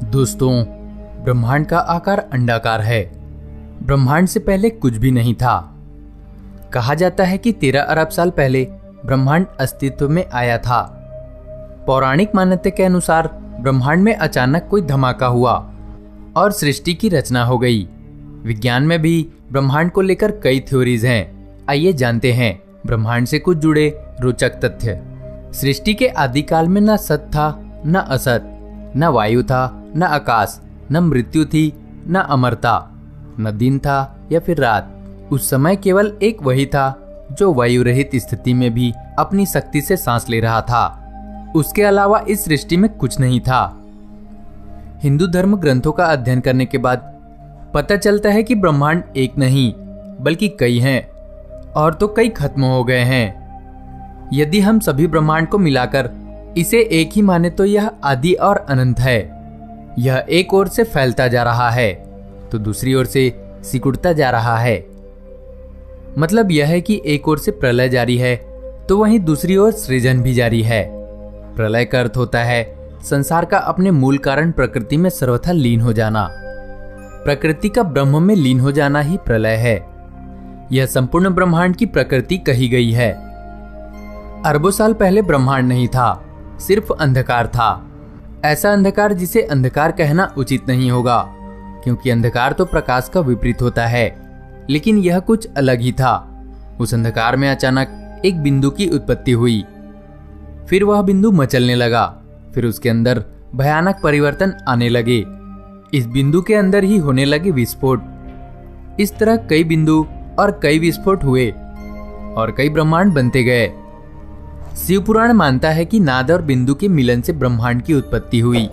दोस्तों, ब्रह्मांड का आकार अंडाकार है। ब्रह्मांड से पहले कुछ भी नहीं था। कहा जाता है कि 13 अरब साल पहले ब्रह्मांड अस्तित्व में आया था। पौराणिक मान्यता के अनुसार ब्रह्मांड में अचानक कोई धमाका हुआ और सृष्टि की रचना हो गई। विज्ञान में भी ब्रह्मांड को लेकर कई थ्योरीज हैं। आइए जानते हैं ब्रह्मांड से कुछ जुड़े रोचक तथ्य। सृष्टि के आदिकाल में न सत था न असत, न वायु था न आकाश, न मृत्यु थी न अमरता, न दिन था या फिर रात। उस समय केवल एक वही था जो वायु रहित स्थिति में भी अपनी शक्ति से सांस ले रहा था। उसके अलावा इस सृष्टि में कुछ नहीं था। हिंदू धर्म ग्रंथों का अध्ययन करने के बाद पता चलता है कि ब्रह्मांड एक नहीं बल्कि कई हैं, और तो कई खत्म हो गए हैं। यदि हम सभी ब्रह्मांड को मिलाकर इसे एक ही माने तो यह आदि और अनंत है। यह एक ओर से फैलता जा रहा है तो दूसरी ओर से सिकुड़ता जा रहा है। मतलब यह है कि एक ओर से प्रलय जारी है तो वहीं दूसरी ओर सृजन भी जारी है। प्रलय का अर्थ होता है संसार का अपने मूल कारण प्रकृति में सर्वथा लीन हो जाना। प्रकृति का ब्रह्म में लीन हो जाना ही प्रलय है। यह संपूर्ण ब्रह्मांड की प्रकृति कही गई है। अरबों साल पहले ब्रह्मांड नहीं था, सिर्फ अंधकार था। ऐसा अंधकार जिसे अंधकार कहना उचित नहीं होगा, क्योंकि अंधकार तो प्रकाश का विपरीत होता है, लेकिन यह कुछ अलग ही था। उस अंधकार में अचानक एक बिंदु की उत्पत्ति हुई। फिर वह बिंदु मचलने लगा। फिर उसके अंदर भयानक परिवर्तन आने लगे। इस बिंदु के अंदर ही होने लगे विस्फोट। इस तरह कई बिंदु और कई विस्फोट हुए और कई ब्रह्मांड बनते गए। शिव पुराण मानता है कि नाद और बिंदु के मिलन से ब्रह्मांड की उत्पत्ति हुई।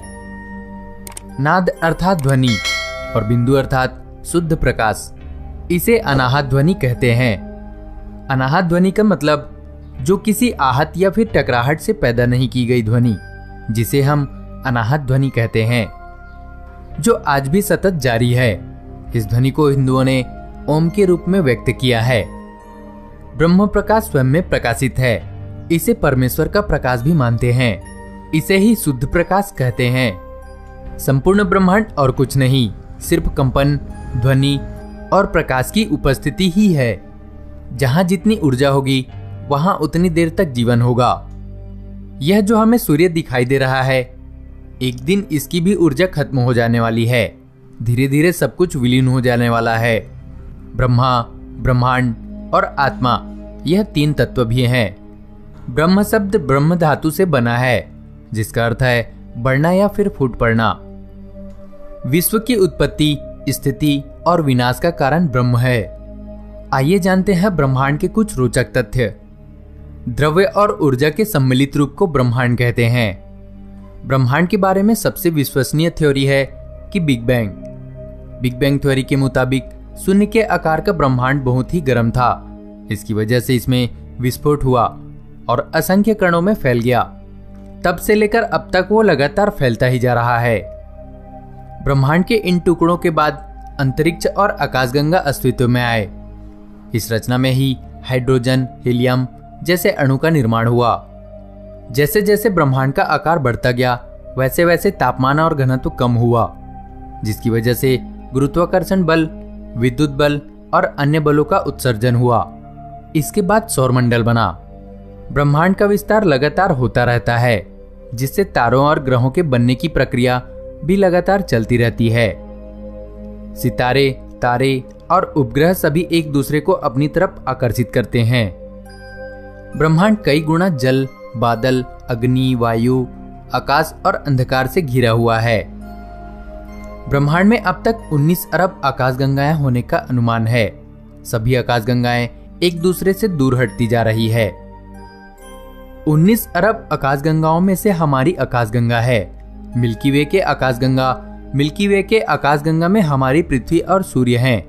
नाद अर्थात ध्वनि और बिंदु अर्थात शुद्ध प्रकाश। इसे अनाहत ध्वनि कहते हैं। अनाहत ध्वनि का मतलब जो किसी आहत या फिर टकराहट से पैदा नहीं की गई ध्वनि, जिसे हम अनाहत ध्वनि कहते हैं, जो आज भी सतत जारी है। इस ध्वनि को हिंदुओं ने ओम के रूप में व्यक्त किया है। ब्रह्म प्रकाश स्वयं में प्रकाशित है। इसे परमेश्वर का प्रकाश भी मानते हैं। इसे ही शुद्ध प्रकाश कहते हैं। संपूर्ण ब्रह्मांड और कुछ नहीं, सिर्फ कंपन, ध्वनि और प्रकाश की उपस्थिति ही है। जहां जितनी ऊर्जा होगी वहां उतनी देर तक जीवन होगा। यह जो हमें सूर्य दिखाई दे रहा है, एक दिन इसकी भी ऊर्जा खत्म हो जाने वाली है। धीरे धीरे सब कुछ विलीन हो जाने वाला है। ब्रह्मा, ब्रह्मांड और आत्मा, यह तीन तत्व भी हैं। ब्रह्म शब्द ब्रह्म धातु से बना है, जिसका अर्थ है बढ़ना या फिर फूट पड़ना। विश्व की उत्पत्ति, स्थिति और विनाश का कारण ब्रह्म है। आइए जानते हैं ब्रह्मांड के कुछ रोचक तथ्य। द्रव्य और ऊर्जा के सम्मिलित रूप को ब्रह्मांड कहते हैं। ब्रह्मांड के बारे में सबसे विश्वसनीय थ्योरी है कि big bang. Big bang theory के मुताबिक शून्य के आकार का ब्रह्मांड बहुत ही गर्म था। इसकी वजह से इसमें विस्फोट हुआ और असंख्य कणों में फैल गया। तब से लेकर अब तक वो लगातार फैलता ही जा रहा है। ब्रह्मांड के इन टुकड़ों के बाद अंतरिक्ष और आकाशगंगा अस्तित्व में आए। इस रचना में ही हाइड्रोजन, हीलियम जैसे अणु का निर्माण हुआ। जैसे जैसे ब्रह्मांड का आकार बढ़ता गया, वैसे वैसे तापमान और घनत्व कम हुआ, जिसकी वजह से गुरुत्वाकर्षण बल, विद्युत बल और अन्य बलों का उत्सर्जन हुआ। इसके बाद सौरमंडल बना। ब्रह्मांड का विस्तार लगातार होता रहता है, जिससे तारों और ग्रहों के बनने की प्रक्रिया भी लगातार चलती रहती है। सितारे, तारे और उपग्रह सभी एक दूसरे को अपनी तरफ आकर्षित करते हैं। ब्रह्मांड कई गुना जल, बादल, अग्नि, वायु, आकाश और अंधकार से घिरा हुआ है। ब्रह्मांड में अब तक 19 अरब आकाशगंगाएं होने का अनुमान है। सभी आकाशगंगाएं एक दूसरे से दूर हटती जा रही है। 19 अरब आकाशगंगाओं में से हमारी आकाशगंगा है। मिल्की वे के आकाशगंगा में हमारी पृथ्वी और सूर्य हैं।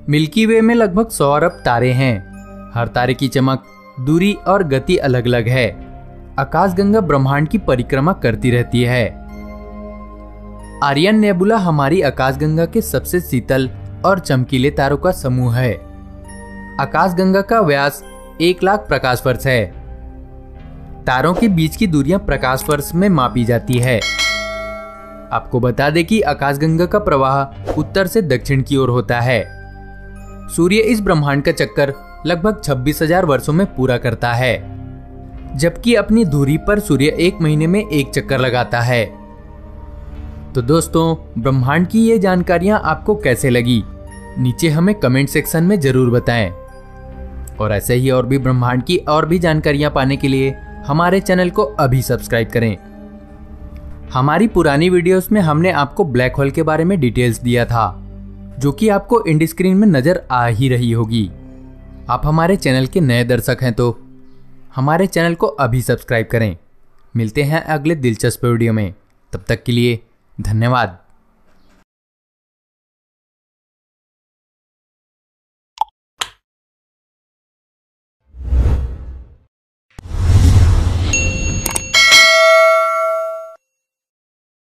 मिल्की वे में लगभग 100 अरब तारे हैं। हर तारे की चमक, दूरी और गति अलग अलग है। आकाशगंगा ब्रह्मांड की परिक्रमा करती रहती है। आर्यन नेबुला हमारी आकाशगंगा के सबसे शीतल और चमकीले तारों का समूह है। आकाशगंगा का व्यास 1 लाख प्रकाश वर्ष है। तारों के बीच की दूरियां प्रकाश वर्ष में मापी जाती है। आपको बता दें कि आकाशगंगा का प्रवाह उत्तर से दक्षिण की ओर होता है। सूर्य इस ब्रह्मांड का चक्कर लगभग 26,000 वर्षों में पूरा करता है, जबकि अपनी धुरी पर सूर्य 1 महीने में एक चक्कर लगाता है। तो दोस्तों, ब्रह्मांड की ये जानकारियां आपको कैसे लगी, नीचे हमें कमेंट सेक्शन में जरूर बताएं। और ऐसे ही और भी ब्रह्मांड की और भी जानकारियां पाने के लिए हमारे चैनल को अभी सब्सक्राइब करें। हमारी पुरानी वीडियोस में हमने आपको ब्लैक होल के बारे में डिटेल्स दिया था, जो कि आपको इंड स्क्रीन में नजर आ ही रही होगी। आप हमारे चैनल के नए दर्शक हैं तो हमारे चैनल को अभी सब्सक्राइब करें। मिलते हैं अगले दिलचस्प वीडियो में, तब तक के लिए धन्यवाद।